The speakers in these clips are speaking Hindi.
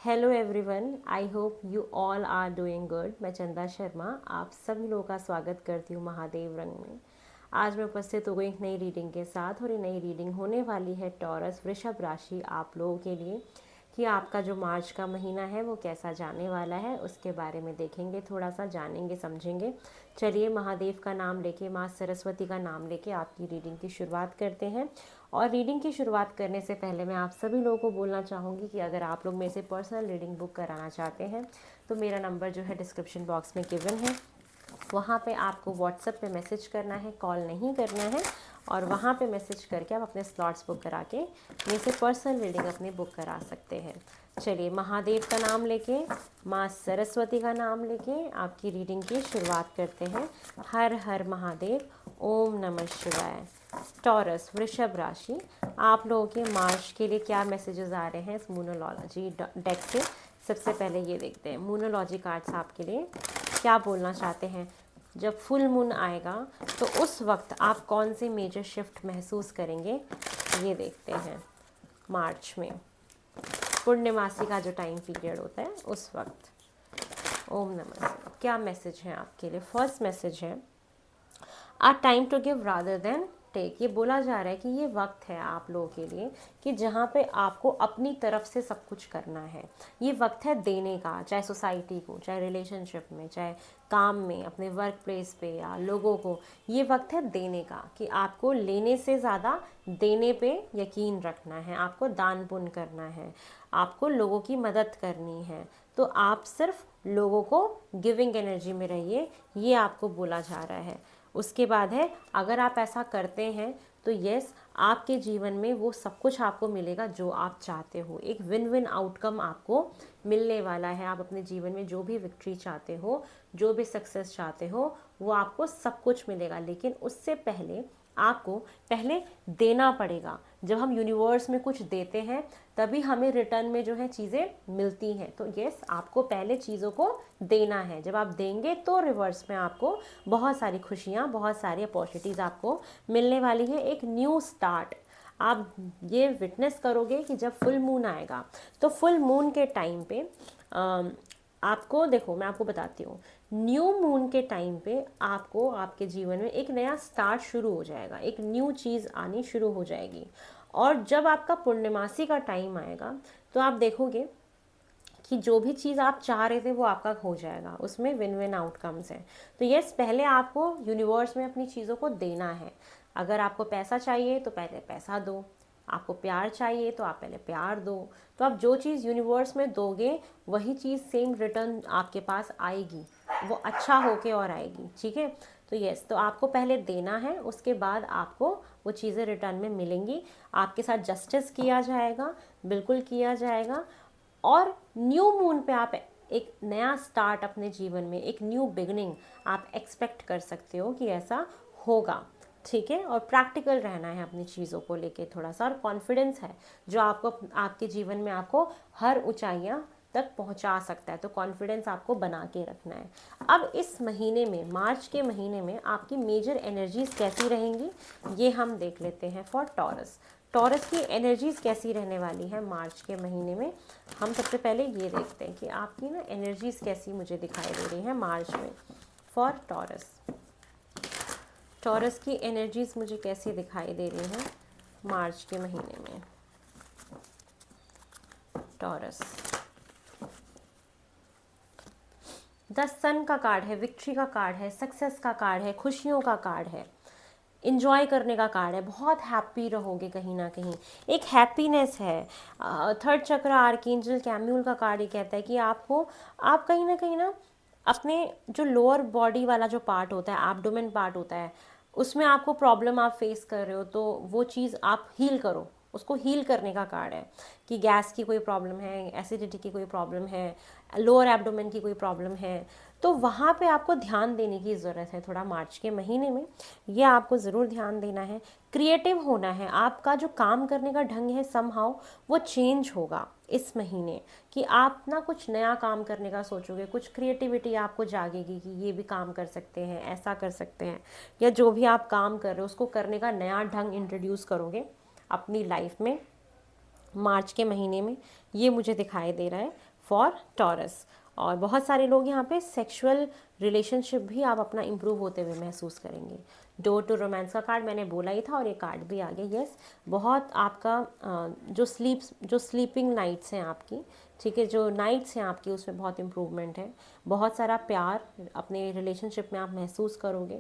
Hello everyone, I hope you all are doing good. मैं चंदा शर्मा आप सभी लोगों का स्वागत करती हूँ महादेव रंग में। आज मैं उपस्थित हो गई एक नई रीडिंग के साथ और ये नई रीडिंग होने वाली है टॉरस वृषभ राशि आप लोगों के लिए कि आपका जो मार्च का महीना है वो कैसा जाने वाला है, उसके बारे में देखेंगे, थोड़ा सा जानेंगे, समझेंगे। चलिए महादेव का नाम लेके, माँ सरस्वती का नाम लेके आपकी रीडिंग की शुरुआत करते हैं। और रीडिंग की शुरुआत करने से पहले मैं आप सभी लोगों को बोलना चाहूँगी कि अगर आप लोग मेरे से पर्सनल रीडिंग बुक कराना चाहते हैं तो मेरा नंबर जो है डिस्क्रिप्शन बॉक्स में गिवन है। वहाँ पे आपको व्हाट्सएप पे मैसेज करना है, कॉल नहीं करना है। और वहाँ पे मैसेज करके आप अपने स्लॉट्स बुक करा के मेरे से पर्सनल रीडिंग अपनी बुक करा सकते हैं। चलिए महादेव का नाम लेके, माँ सरस्वती का नाम लेके आपकी रीडिंग की शुरुआत करते हैं। हर हर महादेव, ओम नमः शिवाय। टॉरस वृषभ राशि, आप लोगों के मार्च के लिए क्या मैसेजेस आ रहे हैं इस मूनोलॉजी डेक से। सबसे पहले ये देखते हैं मूनोलॉजी कार्ड्स आपके लिए क्या बोलना चाहते हैं। जब फुल मून आएगा तो उस वक्त आप कौन सी मेजर शिफ्ट महसूस करेंगे, ये देखते हैं। मार्च में पूर्णिमासी का जो टाइम पीरियड होता है उस वक्त। ओम नमः शिवाय। क्या मैसेज है आपके लिए? फर्स्ट मैसेज है a time to give rather than take. ये बोला जा रहा है कि ये वक्त है आप लोगों के लिए कि जहाँ पे आपको अपनी तरफ से सब कुछ करना है। ये वक्त है देने का, चाहे सोसाइटी को, चाहे रिलेशनशिप में, चाहे काम में, अपने वर्क प्लेस पे या लोगों को। ये वक्त है देने का कि आपको लेने से ज़्यादा देने पे यकीन रखना है, आपको दान पुण्य करना है, आपको लोगों की मदद करनी है। तो आप सिर्फ लोगों को गिविंग एनर्जी में रहिए, ये आपको बोला जा रहा है। उसके बाद है अगर आप ऐसा करते हैं तो यस, आपके जीवन में वो सब कुछ आपको मिलेगा जो आप चाहते हो। एक विन विन आउटकम आपको मिलने वाला है। आप अपने जीवन में जो भी विक्ट्री चाहते हो, जो भी सक्सेस चाहते हो, वो आपको सब कुछ मिलेगा। लेकिन उससे पहले आपको पहले देना पड़ेगा। जब हम यूनिवर्स में कुछ देते हैं तभी हमें रिटर्न में जो है चीज़ें मिलती हैं। तो यस, आपको पहले चीज़ों को देना है। जब आप देंगे तो रिवर्स में आपको बहुत सारी खुशियाँ, बहुत सारी अपॉर्चुनिटीज़ आपको मिलने वाली है। एक न्यू स्टार्ट आप ये विटनेस करोगे कि जब फुल मून आएगा तो फुल मून के टाइम पे आपको, देखो मैं आपको बताती हूँ, न्यू मून के टाइम पे आपको आपके जीवन में एक नया स्टार्ट शुरू हो जाएगा, एक न्यू चीज़ आनी शुरू हो जाएगी। और जब आपका पूर्णिमासी का टाइम आएगा तो आप देखोगे कि जो भी चीज़ आप चाह रहे थे वो आपका हो जाएगा, उसमें विन विन आउटकम्स हैं। तो यस, पहले आपको यूनिवर्स में अपनी चीज़ों को देना है। अगर आपको पैसा चाहिए तो पहले पैसा दो, आपको प्यार चाहिए तो आप पहले प्यार दो। तो आप जो चीज़ यूनिवर्स में दोगे वही चीज़ सेम रिटर्न आपके पास आएगी, वो अच्छा होके और आएगी। ठीक है, तो यस, तो आपको पहले देना है, उसके बाद आपको वो चीज़ें रिटर्न में मिलेंगी। आपके साथ जस्टिस किया जाएगा, बिल्कुल किया जाएगा। और न्यू मून पे आप एक नया स्टार्ट अपने जीवन में, एक न्यू बिगनिंग आप एक्सपेक्ट कर सकते हो कि ऐसा होगा। ठीक है, और प्रैक्टिकल रहना है अपनी चीज़ों को लेके थोड़ा सा, और कॉन्फिडेंस है जो आपको आपके जीवन में आपको हर ऊंचाइयां तक पहुंचा सकता है। तो कॉन्फिडेंस आपको बना के रखना है। अब इस महीने में, मार्च के महीने में आपकी मेजर एनर्जीज कैसी रहेंगी ये हम देख लेते हैं। फॉर टॉरस, टॉरस की एनर्जीज कैसी रहने वाली है मार्च के महीने में, हम सबसे पहले ये देखते हैं कि आपकी ना एनर्जीज कैसी मुझे दिखाई दे रही हैं मार्च में। फॉर टॉरस, टॉरस की एनर्जीज मुझे कैसी दिखाई दे रही हैं मार्च के महीने में। टॉरस, द सन का कार्ड है, विक्ट्री का कार्ड है, सक्सेस का कार्ड है, खुशियों का कार्ड है, इंजॉय करने का कार्ड है। बहुत हैप्पी रहोगे कहीं ना कहीं, एक हैप्पीनेस है। थर्ड चक्र आर्कएंजल कैम्यूल का कार्ड ये कहता है कि आपको, आप कहीं ना अपने जो लोअर बॉडी वाला जो पार्ट होता है, एब्डोमेन पार्ट होता है, उसमें आपको प्रॉब्लम आप फेस कर रहे हो तो वो चीज़ आप हील करो। उसको हील करने का कार्ड है कि गैस की कोई प्रॉब्लम है, एसिडिटी की कोई प्रॉब्लम है, लोअर एब्डोमेन की कोई प्रॉब्लम है, तो वहाँ पे आपको ध्यान देने की ज़रूरत है थोड़ा मार्च के महीने में। ये आपको ज़रूर ध्यान देना है। क्रिएटिव होना है, आपका जो काम करने का ढंग है समहाउ वो चेंज होगा इस महीने, कि आप ना कुछ नया काम करने का सोचोगे, कुछ क्रिएटिविटी आपको जागेगी कि ये भी काम कर सकते हैं, ऐसा कर सकते हैं, या जो भी आप काम कर रहे हो उसको करने का नया ढंग इंट्रोड्यूस करोगे अपनी लाइफ में मार्च के महीने में, ये मुझे दिखाई दे रहा है। For taurus. और बहुत सारे लोग यहाँ पे सेक्सुअल रिलेशनशिप भी आप अपना इम्प्रूव होते हुए महसूस करेंगे। डोर टू रोमांस का कार्ड मैंने बोला ही था और ये कार्ड भी आ गया। यस, बहुत आपका जो स्लीपिंग नाइट्स हैं आपकी, ठीक है, जो नाइट्स हैं आपकी, उसमें बहुत इम्प्रूवमेंट है। बहुत सारा प्यार अपने रिलेशनशिप में आप महसूस करोगे।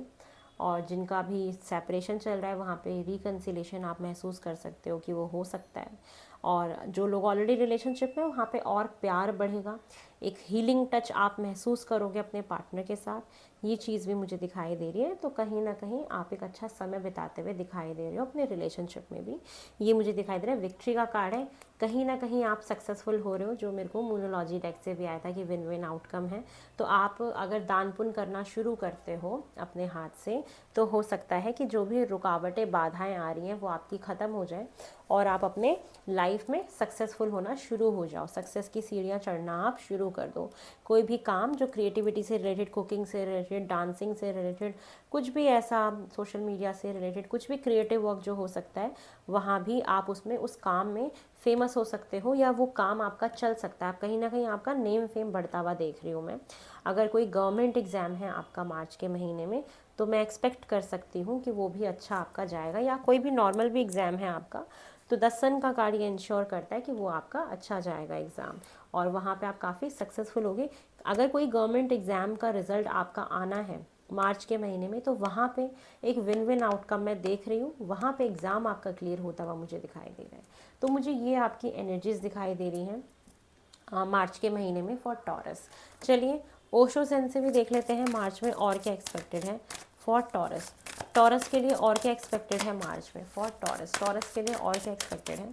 और जिनका भी सेपरेशन चल रहा है वहाँ पे रिकन्सिलेशन आप महसूस कर सकते हो कि वो हो सकता है। और जो लोग ऑलरेडी रिलेशनशिप में, वहाँ पे और प्यार बढ़ेगा। एक हीलिंग टच आप महसूस करोगे अपने पार्टनर के साथ, ये चीज़ भी मुझे दिखाई दे रही है। तो कहीं ना कहीं आप एक अच्छा समय बिताते हुए दिखाई दे रहे हो अपने रिलेशनशिप में भी, ये मुझे दिखाई दे रहा है। विक्ट्री का कार्ड है, कहीं ना कहीं आप सक्सेसफुल हो रहे हो, जो मेरे को मूनोलॉजी डेक से भी आया था कि विन विन आउटकम है। तो आप अगर दान पुण्य करना शुरू करते हो अपने हाथ से, तो हो सकता है कि जो भी रुकावटें बाधाएं आ रही हैं वो आपकी ख़त्म हो जाए और आप अपने लाइफ में सक्सेसफुल होना शुरू हो जाओ। सक्सेस की सीढ़ियाँ चढ़ना आप शुरू कर दो। कोई भी काम जो क्रिएटिविटी से रिलेटेड, कुकिंग से रिलेटेड, डांसिंग से रिलेटेड, कुछ भी ऐसा, सोशल मीडिया से रिलेटेड कुछ भी क्रिएटिव वर्क जो हो सकता है, वहाँ भी आप उसमें उस काम में फेमस हो सकते हो, या वो काम आपका चल सकता है। कहीं ना कहीं आपका नेम फेम बढ़ता हुआ देख रही हूँ मैं। अगर कोई गवर्नमेंट एग्ज़ाम है आपका मार्च के महीने में, तो मैं एक्सपेक्ट कर सकती हूँ कि वो भी अच्छा आपका जाएगा। या कोई भी नॉर्मल भी एग्ज़ाम है आपका, तो 10 सन का कार्ड ये इंश्योर करता है कि वो आपका अच्छा जाएगा एग्ज़ाम, और वहाँ पे आप काफ़ी सक्सेसफुल होगे। अगर कोई गवर्नमेंट एग्ज़ाम का रिज़ल्ट आपका आना है मार्च के महीने में, तो वहाँ पे एक विन विन आउटकम मैं देख रही हूँ। वहाँ पे एग्ज़ाम आपका क्लियर होता हुआ मुझे दिखाई दे रहा है। तो मुझे ये आपकी एनर्जीज़ दिखाई दे रही हैं मार्च के महीने में फॉर टॉरस। चलिए ओशो सेन से भी देख लेते हैं मार्च में और क्या एक्सपेक्टेड है फॉर टॉरस। टॉरस के लिए और क्या एक्सपेक्टेड है मार्च में फॉर टॉरस। टॉरस के लिए और क्या एक्सपेक्टेड है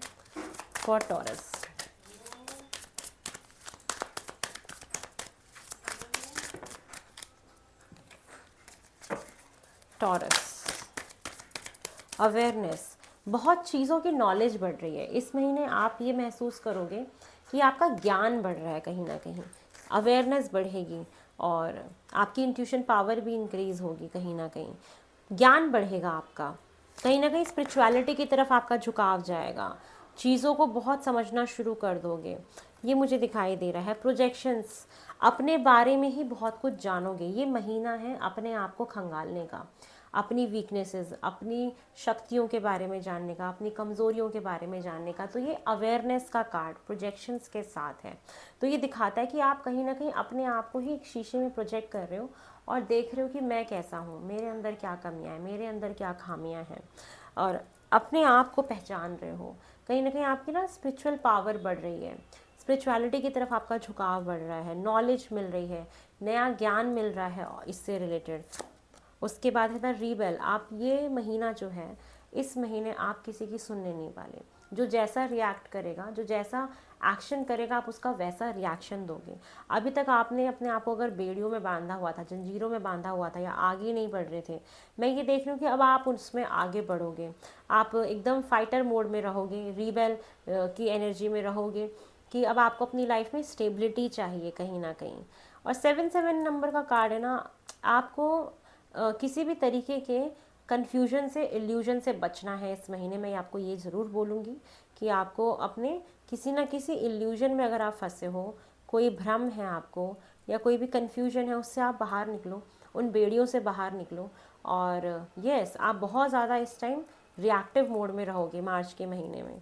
फॉर टॉरस। टॉरस अवेयरनेस, बहुत चीज़ों की नॉलेज बढ़ रही है इस महीने। आप ये महसूस करोगे कि आपका ज्ञान बढ़ रहा है, कहीं ना कहीं अवेयरनेस बढ़ेगी और आपकी इंट्यूशन पावर भी इंक्रीज़ होगी। कहीं ना कहीं ज्ञान बढ़ेगा आपका, कहीं ना कहीं स्पिरिचुअलिटी की तरफ आपका झुकाव जाएगा, चीज़ों को बहुत समझना शुरू कर दोगे, ये मुझे दिखाई दे रहा है। प्रोजेक्शंस, अपने बारे में ही बहुत कुछ जानोगे। ये महीना है अपने आप को खंगालने का, अपनी वीकनेसेस, अपनी शक्तियों के बारे में जानने का, अपनी कमज़ोरियों के बारे में जानने का। तो ये अवेयरनेस का कार्ड प्रोजेक्शंस के साथ है। तो ये दिखाता है कि आप कहीं ना कहीं अपने आप को ही एक शीशे में प्रोजेक्ट कर रहे हो और देख रहे हो कि मैं कैसा हूँ, मेरे अंदर क्या कमियाँ हैं, मेरे अंदर क्या खामियाँ हैं, और अपने आप को पहचान रहे हो। कहीं ना कहीं आपकी ना स्पिरिचुअल पावर बढ़ रही है, स्पिरिचुअलिटी की तरफ आपका झुकाव बढ़ रहा है, नॉलेज मिल रही है, नया ज्ञान मिल रहा है इससे रिलेटेड। उसके बाद है द रीबेल। आप ये महीना जो है, इस महीने आप किसी की सुनने नहीं वाले। जो जैसा रिएक्ट करेगा, जो जैसा एक्शन करेगा, आप उसका वैसा रिएक्शन दोगे। अभी तक आपने अपने आप को अगर बेड़ियों में बांधा हुआ था, जंजीरों में बांधा हुआ था, या आगे नहीं बढ़ रहे थे, मैं ये देख रही हूँ कि अब आप उसमें आगे बढ़ोगे। आप एकदम फाइटर मोड में रहोगे, रीबेल की एनर्जी में रहोगे कि अब आपको अपनी लाइफ में स्टेबिलिटी चाहिए कहीं ना कहीं। और 7 नंबर का कार्ड है ना, आपको किसी भी तरीके के कन्फ्यूजन से, इल्यूजन से बचना है इस महीने में। आपको ये ज़रूर बोलूँगी कि आपको अपने किसी ना किसी इल्यूजन में अगर आप फंसे हो, कोई भ्रम है आपको या कोई भी कन्फ्यूजन है, उससे आप बाहर निकलो, उन बेड़ियों से बाहर निकलो। और यस, आप बहुत ज़्यादा इस टाइम रिएक्टिव मोड में रहोगे मार्च के महीने में।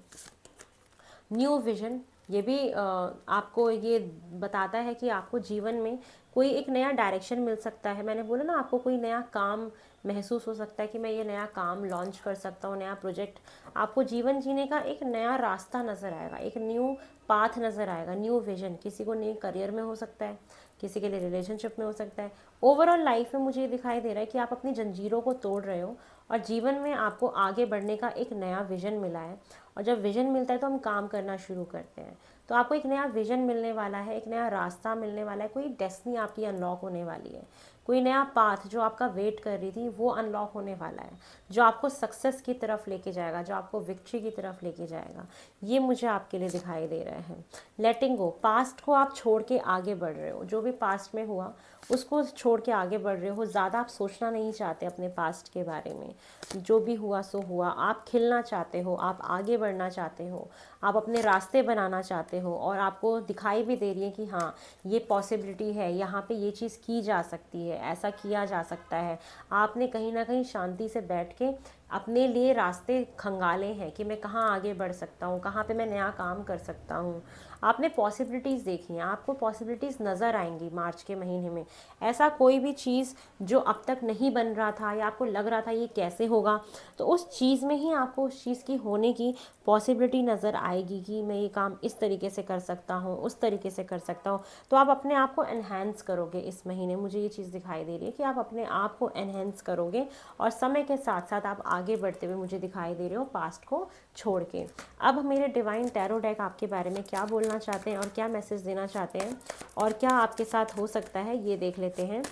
न्यू विजन, ये भी आपको ये बताता है कि आपको जीवन में कोई एक नया डायरेक्शन मिल सकता है। मैंने बोला ना, आपको कोई नया काम महसूस हो सकता है कि मैं ये नया काम लॉन्च कर सकता हूँ, नया प्रोजेक्ट। आपको जीवन जीने का एक नया रास्ता नज़र आएगा, एक न्यू पाथ नज़र आएगा, न्यू विजन। किसी को नए करियर में हो सकता है, किसी के लिए रिलेशनशिप में हो सकता है। ओवरऑल लाइफ में मुझे ये दिखाई दे रहा है कि आप अपनी जंजीरों को तोड़ रहे हो और जीवन में आपको आगे बढ़ने का एक नया विजन मिला है। और जब विजन मिलता है तो हम काम करना शुरू करते हैं। तो आपको एक नया विजन मिलने वाला है, एक नया रास्ता मिलने वाला है, कोई डेस्टिनी आपकी अनलॉक होने वाली है। कोई नया पाथ जो आपका वेट कर रही थी वो अनलॉक होने वाला है, जो आपको सक्सेस की तरफ लेके जाएगा, जो आपको विक्ट्री की तरफ लेके जाएगा। ये मुझे आपके लिए दिखाई दे रहा है। लेटिंग गो, पास्ट को आप छोड़ के आगे बढ़ रहे हो, जो भी पास्ट में हुआ उसको छोड़ के आगे बढ़ रहे हो। ज़्यादा आप सोचना नहीं चाहते अपने पास्ट के बारे में, जो भी हुआ सो हुआ। आप खिलना चाहते हो, आप आगे बढ़ना चाहते हो, आप अपने रास्ते बनाना चाहते हो, और आपको दिखाई भी दे रही है कि हाँ ये पॉसिबिलिटी है, यहाँ पे ये चीज़ की जा सकती है, ऐसा किया जा सकता है। आपने कहीं ना कहीं शांति से बैठ के अपने लिए रास्ते खंगाले हैं कि मैं कहाँ आगे बढ़ सकता हूँ, कहाँ पे मैं नया काम कर सकता हूँ। आपने पॉसिबिलिटीज़ देखी हैं, आपको पॉसिबिलिटीज़ नज़र आएंगी मार्च के महीने में। ऐसा कोई भी चीज़ जो अब तक नहीं बन रहा था या आपको लग रहा था ये कैसे होगा, तो उस चीज़ में ही आपको उस चीज़ की होने की पॉसिबिलिटी नज़र आएगी कि मैं ये काम इस तरीके से कर सकता हूँ, उस तरीके से कर सकता हूँ। तो आप अपने आप को एनहेंस करोगे इस महीने। मुझे ये चीज़ दिखाई दे रही है कि आप अपने आप को एनहेंस करोगे, और समय के साथ साथ आप आगे बढ़ते हुए मुझे दिखाई दे रहे हो पास्ट को छोड़ के। अब मेरे डिवाइन टैरो डेक आपके बारे में क्या बोलना चाहते हैं और क्या मैसेज देना चाहते हैं और क्या आपके साथ हो सकता है, ये देख लेते हैं।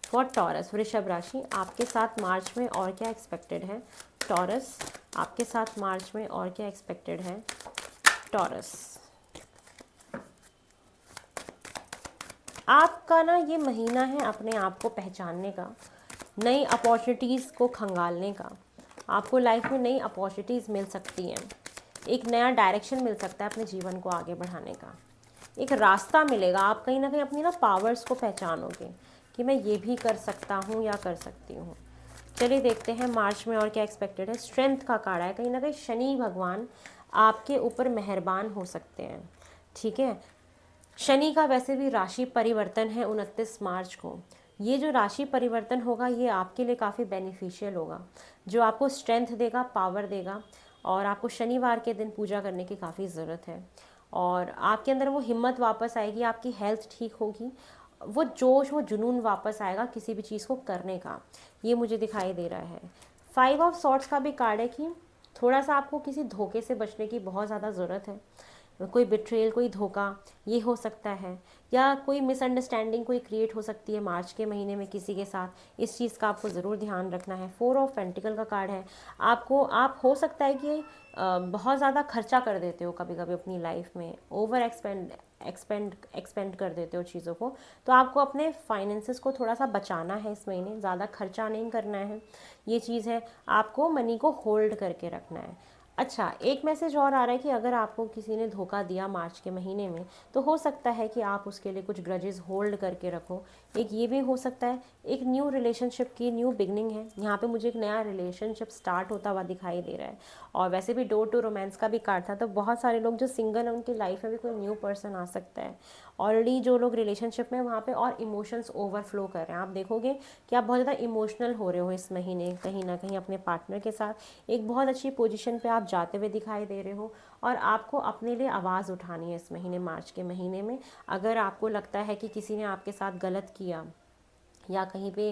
फॉर टॉरस, वृषभ राशि, आपके साथ मार्च में और क्या एक्सपेक्टेड है। टॉरस, आपके साथ मार्च में और क्या एक्सपेक्टेड है। टॉरस, आपका ना ये महीना है अपने आप को पहचानने का, नई अपॉर्चुनिटीज़ को खंगालने का। आपको लाइफ में नई अपॉर्चुनिटीज़ मिल सकती हैं, एक नया डायरेक्शन मिल सकता है अपने जीवन को आगे बढ़ाने का, एक रास्ता मिलेगा। आप कहीं ना कहीं अपनी ना पावर्स को पहचानोगे कि मैं ये भी कर सकता हूँ या कर सकती हूँ। चलिए देखते हैं मार्च में और क्या एक्सपेक्टेड है। स्ट्रेंथ का कार्ड है, कहीं ना कहीं शनि भगवान आपके ऊपर मेहरबान हो सकते हैं, ठीक है। शनि का वैसे भी राशि परिवर्तन है 29 मार्च को। ये जो राशि परिवर्तन होगा ये आपके लिए काफ़ी बेनिफिशियल होगा, जो आपको स्ट्रेंथ देगा, पावर देगा। और आपको शनिवार के दिन पूजा करने की काफ़ी ज़रूरत है, और आपके अंदर वो हिम्मत वापस आएगी, आपकी हेल्थ ठीक होगी, वो जोश, वो जुनून वापस आएगा किसी भी चीज़ को करने का। ये मुझे दिखाई दे रहा है। 5 ऑफ सॉर्ट्स का भी कार्ड है कि थोड़ा सा आपको किसी धोखे से बचने की बहुत ज़्यादा ज़रूरत है। कोई बिट्रेल, कोई धोखा ये हो सकता है, या कोई मिसअंडरस्टैंडिंग कोई क्रिएट हो सकती है मार्च के महीने में किसी के साथ। इस चीज़ का आपको ज़रूर ध्यान रखना है। 4 ऑफ पेंटिकल का कार्ड है। आप हो सकता है कि बहुत ज़्यादा खर्चा कर देते हो कभी कभी अपनी लाइफ में, ओवर एक्सपेंड कर देते हो चीज़ों को। तो आपको अपने फाइनेंसेस को थोड़ा सा बचाना है इस महीने, ज़्यादा खर्चा नहीं करना है, ये चीज़ है। आपको मनी को होल्ड करके रखना है। अच्छा, एक मैसेज और आ रहा है कि अगर आपको किसी ने धोखा दिया मार्च के महीने में, तो हो सकता है कि आप उसके लिए कुछ ग्रजेस होल्ड करके रखो। एक ये भी हो सकता है। एक न्यू रिलेशनशिप की न्यू बिगनिंग है यहाँ पे, मुझे एक नया रिलेशनशिप स्टार्ट होता हुआ दिखाई दे रहा है। और वैसे भी डोर टू रोमांस का भी कार्ड था, तो बहुत सारे लोग जो सिंगल हैं उनकी लाइफ में भी कोई न्यू पर्सन आ सकता है। ऑलरेडी जो लोग रिलेशनशिप में वहाँ पे और इमोशंस ओवरफ्लो कर रहे हैं, आप देखोगे कि आप बहुत ज़्यादा इमोशनल हो रहे हो इस महीने कहीं ना कहीं अपने पार्टनर के साथ। एक बहुत अच्छी पोजीशन पे आप जाते हुए दिखाई दे रहे हो, और आपको अपने लिए आवाज़ उठानी है इस महीने, मार्च के महीने में। अगर आपको लगता है कि किसी ने आपके साथ गलत किया, या कहीं पे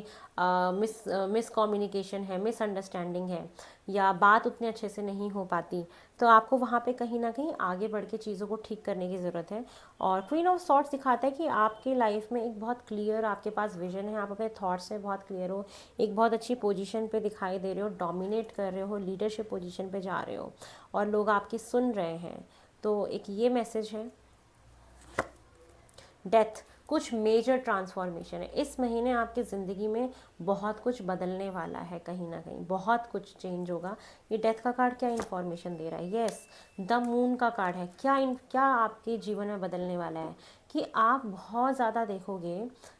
मिस कम्युनिकेशन है, मिसअंडरस्टैंडिंग है, या बात उतने अच्छे से नहीं हो पाती, तो आपको वहाँ पे कहीं ना कहीं आगे बढ़ के चीज़ों को ठीक करने की ज़रूरत है। और क्वीन ऑफ सॉर्ट्स दिखाता है कि आपकी लाइफ में एक बहुत क्लियर आपके पास विजन है, आप अपने थॉट्स से बहुत क्लियर हो, एक बहुत अच्छी पोजीशन पे दिखाई दे रहे हो, डोमिनेट कर रहे हो, लीडरशिप पोजीशन पे जा रहे हो, और लोग आपकी सुन रहे हैं। तो एक ये मैसेज है। डेथ, कुछ मेजर ट्रांसफॉर्मेशन है इस महीने आपकी ज़िंदगी में, बहुत कुछ बदलने वाला है, कहीं ना कहीं बहुत कुछ चेंज होगा। ये डेथ का कार्ड क्या इन्फॉर्मेशन दे रहा है? यस, द मून का कार्ड है। क्या आपके जीवन में बदलने वाला है कि आप बहुत ज़्यादा देखोगे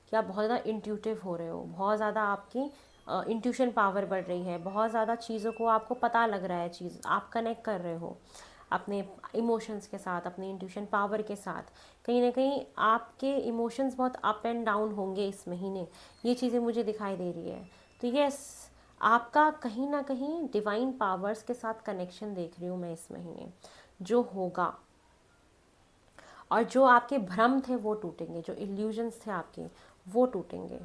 कि आप बहुत ज़्यादा इंट्यूटिव हो रहे हो, बहुत ज़्यादा आपकी इंट्यूशन पावर बढ़ रही है, बहुत ज़्यादा चीज़ों को आपको पता लग रहा है, चीज़ आप कनेक्ट कर रहे हो अपने इमोशंस के साथ, अपने इंट्यूशन पावर के साथ। कहीं ना कहीं आपके इमोशंस बहुत अप एंड डाउन होंगे इस महीने, ये चीज़ें मुझे दिखाई दे रही है। तो यस, आपका कहीं ना कहीं डिवाइन पावर्स के साथ कनेक्शन देख रही हूँ मैं इस महीने, जो होगा। और जो आपके भ्रम थे वो टूटेंगे, जो इल्यूजन्स थे आपके वो टूटेंगे।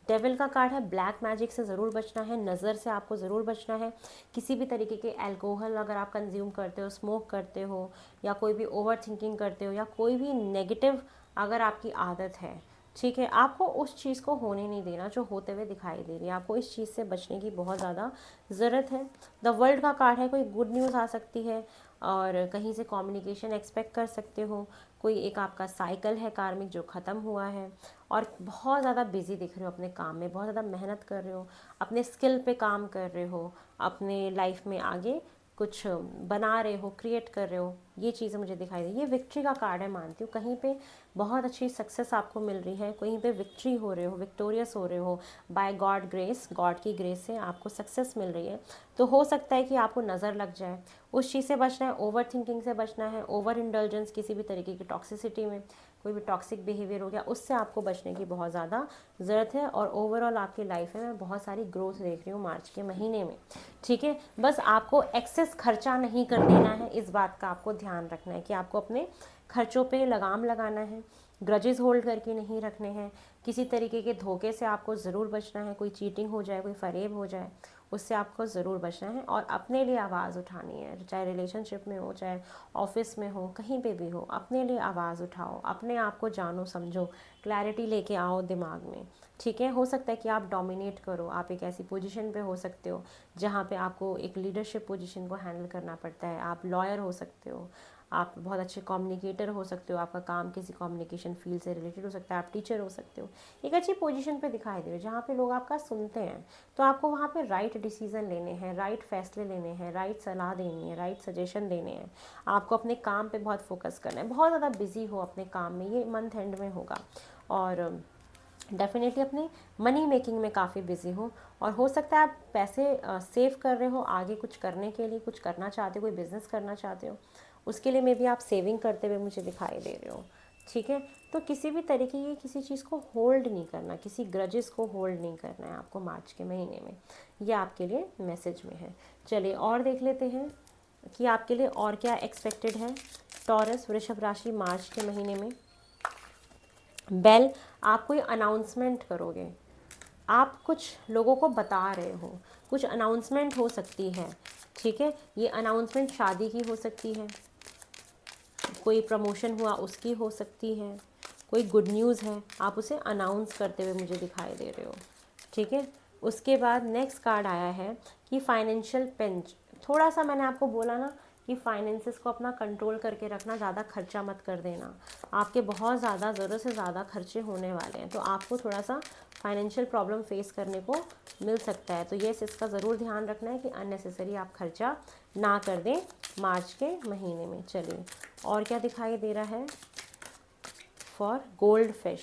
डेविल का कार्ड है। ब्लैक मैजिक से ज़रूर बचना है, नज़र से आपको ज़रूर बचना है। किसी भी तरीके के अल्कोहल अगर आप कंज्यूम करते हो, स्मोक करते हो, या कोई भी ओवर थिंकिंग करते हो, या कोई भी नेगेटिव अगर आपकी आदत है, ठीक है, आपको उस चीज़ को होने नहीं देना जो होते हुए दिखाई दे रही है। आपको इस चीज़ से बचने की बहुत ज़्यादा ज़रूरत है। द वर्ल्ड का कार्ड है, कोई गुड न्यूज़ आ सकती है और कहीं से कम्युनिकेशन एक्सपेक्ट कर सकते हो। कोई एक आपका साइकिल है कार्मिक जो ख़त्म हुआ है, और बहुत ज़्यादा बिजी दिख रहे हो अपने काम में, बहुत ज़्यादा मेहनत कर रहे हो, अपने स्किल पे काम कर रहे हो, अपने लाइफ में आगे कुछ बना रहे हो, क्रिएट कर रहे हो, ये चीज़ें मुझे दिखाई दी। ये विक्ट्री का कार्ड है, मानती हूँ कहीं पे बहुत अच्छी सक्सेस आपको मिल रही है, कहीं पे विक्ट्री हो रहे हो, विक्टोरियस हो रहे हो, बाय गॉड ग्रेस, गॉड की ग्रेस से आपको सक्सेस मिल रही है। तो हो सकता है कि आपको नज़र लग जाए, उस चीज़ से बचना है, ओवर थिंकिंग से बचना है, ओवर इंडल्जेंस, किसी भी तरीके की टॉक्सिसिटी में, कोई भी टॉक्सिक बिहेवियर हो गया उससे आपको बचने की बहुत ज़्यादा ज़रूरत है। और ओवरऑल आपकी लाइफ में मैं बहुत सारी ग्रोथ देख रही हूँ मार्च के महीने में। ठीक है, बस आपको एक्सेस खर्चा नहीं कर देना है, इस बात का आपको ध्यान रखना है कि आपको अपने खर्चों पे लगाम लगाना है, ग्रजेस होल्ड करके नहीं रखने हैं, किसी तरीके के धोखे से आपको ज़रूर बचना है, कोई चीटिंग हो जाए, कोई फरेब हो जाए, उससे आपको ज़रूर बचना है। और अपने लिए आवाज़ उठानी है, चाहे रिलेशनशिप में हो, चाहे ऑफिस में हो, कहीं पे भी हो, अपने लिए आवाज़ उठाओ, अपने आप को जानो समझो, क्लैरिटी लेके आओ दिमाग में। ठीक है, हो सकता है कि आप डोमिनेट करो, आप एक ऐसी पोजीशन पे हो सकते हो जहाँ पे आपको एक लीडरशिप पोजीशन को हैंडल करना पड़ता है। आप लॉयर हो सकते हो, आप बहुत अच्छे कम्युनिकेटर हो सकते हो, आपका काम किसी कम्युनिकेशन फील्ड से रिलेटेड हो सकता है, आप टीचर हो सकते हो, एक अच्छी पोजीशन पे दिखाई दे रहे हो जहाँ पे लोग आपका सुनते हैं। तो आपको वहाँ पे राइट डिसीजन लेने हैं, राइट फैसले लेने हैं, राइट सलाह देनी है, राइट सजेशन देने हैं। आपको अपने काम पे बहुत फोकस करना है, बहुत ज़्यादा बिजी हो अपने काम में, ये मंथ एंड में होगा। और डेफिनेटली अपने मनी मेकिंग में काफ़ी बिजी हो, और हो सकता है आप पैसे सेव कर रहे हो आगे कुछ करने के लिए, कुछ करना चाहते हो, कोई बिज़नेस करना चाहते हो, उसके लिए मे भी आप सेविंग करते हुए मुझे दिखाई दे रहे हो। ठीक है, तो किसी भी तरीके की किसी चीज़ को होल्ड नहीं करना, किसी ग्रजेस को होल्ड नहीं करना है आपको मार्च के महीने में, ये आपके लिए मैसेज में है। चलिए और देख लेते हैं कि आपके लिए और क्या एक्सपेक्टेड है। टॉरस वृषभ राशि मार्च के महीने में। बेल, आप कोई अनाउंसमेंट करोगे, आप कुछ लोगों को बता रहे हो, कुछ अनाउंसमेंट हो सकती है। ठीक है, ये अनाउंसमेंट शादी की हो सकती है, कोई प्रमोशन हुआ उसकी हो सकती है, कोई गुड न्यूज़ है, आप उसे अनाउंस करते हुए मुझे दिखाई दे रहे हो। ठीक है, उसके बाद नेक्स्ट कार्ड आया है कि फाइनेंशियल पिंच। थोड़ा सा मैंने आपको बोला ना कि फाइनेंसेस को अपना कंट्रोल करके रखना, ज़्यादा खर्चा मत कर देना, आपके बहुत ज़्यादा ज़रूरत से ज़्यादा खर्चे होने वाले हैं, तो आपको थोड़ा सा फाइनेंशियल प्रॉब्लम फेस करने को मिल सकता है। तो ये इसका ज़रूर ध्यान रखना है कि अननेसेसरी आप खर्चा ना कर दें मार्च के महीने में। चलिए और क्या दिखाई दे रहा है फॉर गोल्ड फिश।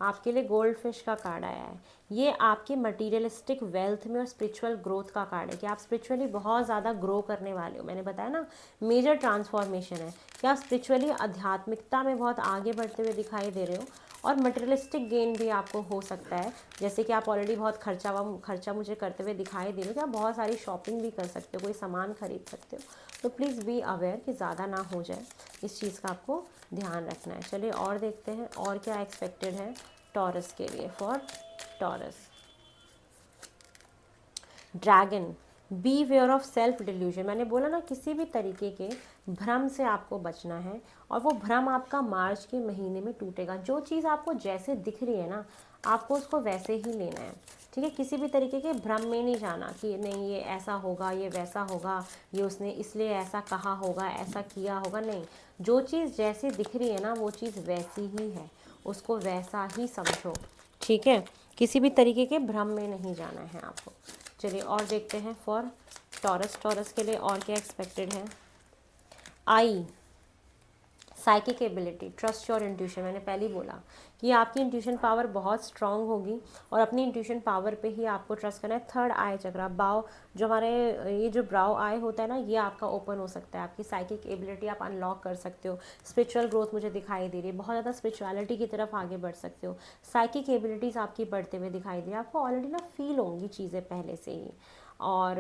आपके लिए गोल्ड फिश का कार्ड आया है। ये आपके मटीरियलिस्टिक वेल्थ में और स्पिरिचुअल ग्रोथ का कार्ड है कि आप स्पिरिचुअली बहुत ज़्यादा ग्रो करने वाले हो। मैंने बताया ना, मेजर ट्रांसफॉर्मेशन है कि आप स्पिरिचुअली आध्यात्मिकता में बहुत आगे बढ़ते हुए दिखाई दे रहे हो, और मटेरियलिस्टिक गेन भी आपको हो सकता है, जैसे कि आप ऑलरेडी बहुत खर्चा मुझे करते हुए दिखाई दे रहे हो कि आप बहुत सारी शॉपिंग भी कर सकते हो, कोई सामान खरीद सकते हो। तो प्लीज़ बी अवेयर कि ज़्यादा ना हो जाए, इस चीज़ का आपको ध्यान रखना है। चलिए और देखते हैं और क्या एक्सपेक्टेड है टॉरस के लिए। For Taurus, dragon, beware of self delusion. मैंने बोला ना, किसी भी तरीके के भ्रम से आपको बचना है, और वो भ्रम आपका मार्च के महीने में टूटेगा। जो चीज़ आपको जैसे दिख रही है ना, आपको उसको वैसे ही लेना है। ठीक है, किसी भी तरीके के भ्रम में नहीं जाना कि नहीं ये ऐसा होगा, ये वैसा होगा, ये उसने इसलिए ऐसा कहा होगा, ऐसा किया होगा, नहीं। जो चीज़ जैसी दिख रही है ना, वो चीज़ वैसी ही है, उसको वैसा ही समझो। ठीक है, किसी भी तरीके के भ्रम में नहीं जाना है आपको। चलिए और देखते हैं फॉर टॉरस। टॉरस के लिए और क्या एक्सपेक्टेड है। I, psychic ability, trust your intuition. मैंने पहले ही बोला कि आपकी इंट्यूशन पावर बहुत स्ट्रांग होगी, और अपनी इंट्यूशन पावर पे ही आपको ट्रस्ट करना है। थर्ड आई चक्रा, बाव, जो हमारे ये जो ब्राउ आई होता है ना, ये आपका ओपन हो सकता है, आपकी साइकिक एबिलिटी आप अनलॉक कर सकते हो। स्पिरिचुअल ग्रोथ मुझे दिखाई दे रही है, बहुत ज़्यादा स्पिरिचुअलिटी की तरफ आगे बढ़ सकते हो। साइकिक एबिलिटीज़ आपकी बढ़ते हुए दिखाई दे रही है, आपको ऑलरेडी ना फील होंगी चीज़ें पहले से ही। और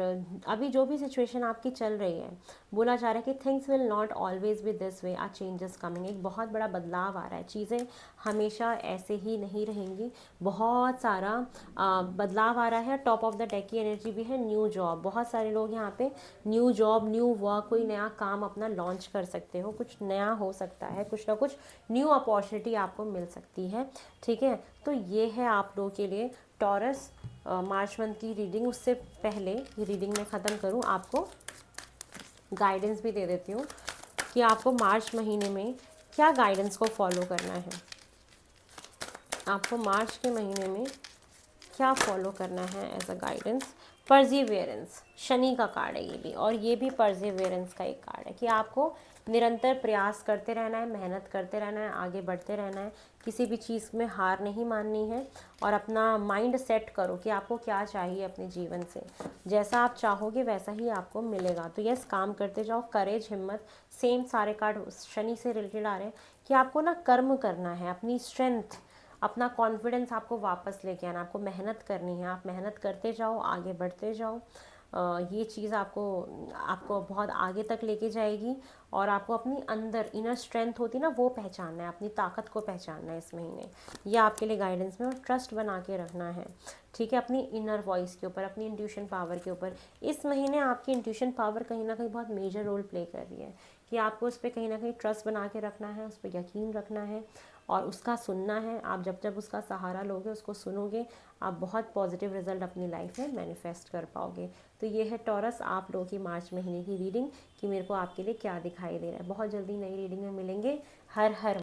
अभी जो भी सिचुएशन आपकी चल रही है, बोला जा रहा है कि things will not always be this way, are changes coming, एक बहुत बड़ा बदलाव आ रहा है, चीज़ें हमेशा ऐसे ही नहीं रहेंगी, बहुत सारा बदलाव आ रहा है। टॉप ऑफ द डेक की एनर्जी भी है न्यू जॉब, बहुत सारे लोग यहाँ पे न्यू जॉब, न्यू वर्क, कोई नया काम अपना लॉन्च कर सकते हो, कुछ नया हो सकता है, कुछ ना कुछ न्यू अपॉर्चुनिटी आपको मिल सकती है, ठीक है। तो ये है आप लोगों के लिए टॉरस मार्च मंथ की रीडिंग। उससे पहले ये रीडिंग मैं ख़त्म करूँ, आपको गाइडेंस भी दे देती हूँ कि आपको मार्च महीने में क्या गाइडेंस को फॉलो करना है। आपको मार्च के महीने में क्या फॉलो करना है एज अ गाइडेंस। परजीवियरेंस, शनि का कार्ड है ये भी, और ये भी परजीवियरेंस का एक कार्ड है कि आपको निरंतर प्रयास करते रहना है, मेहनत करते रहना है, आगे बढ़ते रहना है, किसी भी चीज़ में हार नहीं माननी है, और अपना माइंड सेट करो कि आपको क्या चाहिए अपने जीवन से, जैसा आप चाहोगे वैसा ही आपको मिलेगा। तो यस, काम करते जाओ, करेज, हिम्मत, सेम सारे कार्ड शनि से रिलेटेड आ रहे हैं कि आपको ना कर्म करना है, अपनी स्ट्रेंथ, अपना कॉन्फिडेंस आपको वापस लेके आना, आपको मेहनत करनी है, आप मेहनत करते जाओ, आगे बढ़ते जाओ। ये चीज़ आपको आपको बहुत आगे तक लेके जाएगी, और आपको अपनी अंदर इनर स्ट्रेंथ होती है ना, वो पहचानना है, अपनी ताकत को पहचानना है इस महीने। ये आपके लिए गाइडेंस में, और ट्रस्ट बना के रखना है, ठीक है, अपनी इनर वॉइस के ऊपर, अपनी इंट्यूशन पावर के ऊपर। इस महीने आपकी इंट्यूशन पावर कहीं ना कहीं बहुत मेजर रोल प्ले कर रही है कि आपको उस पर कहीं ना कहीं ट्रस्ट बना के रखना है, उस पर यकीन रखना है, और उसका सुनना है। आप जब जब उसका सहारा लोगे, उसको सुनोगे, आप बहुत पॉजिटिव रिजल्ट अपनी लाइफ में मैनिफेस्ट कर पाओगे। तो ये है टॉरस आप लोगों की मार्च महीने की रीडिंग कि मेरे को आपके लिए क्या दिखाई दे रहा है। बहुत जल्दी नई रीडिंग में मिलेंगे। हर हर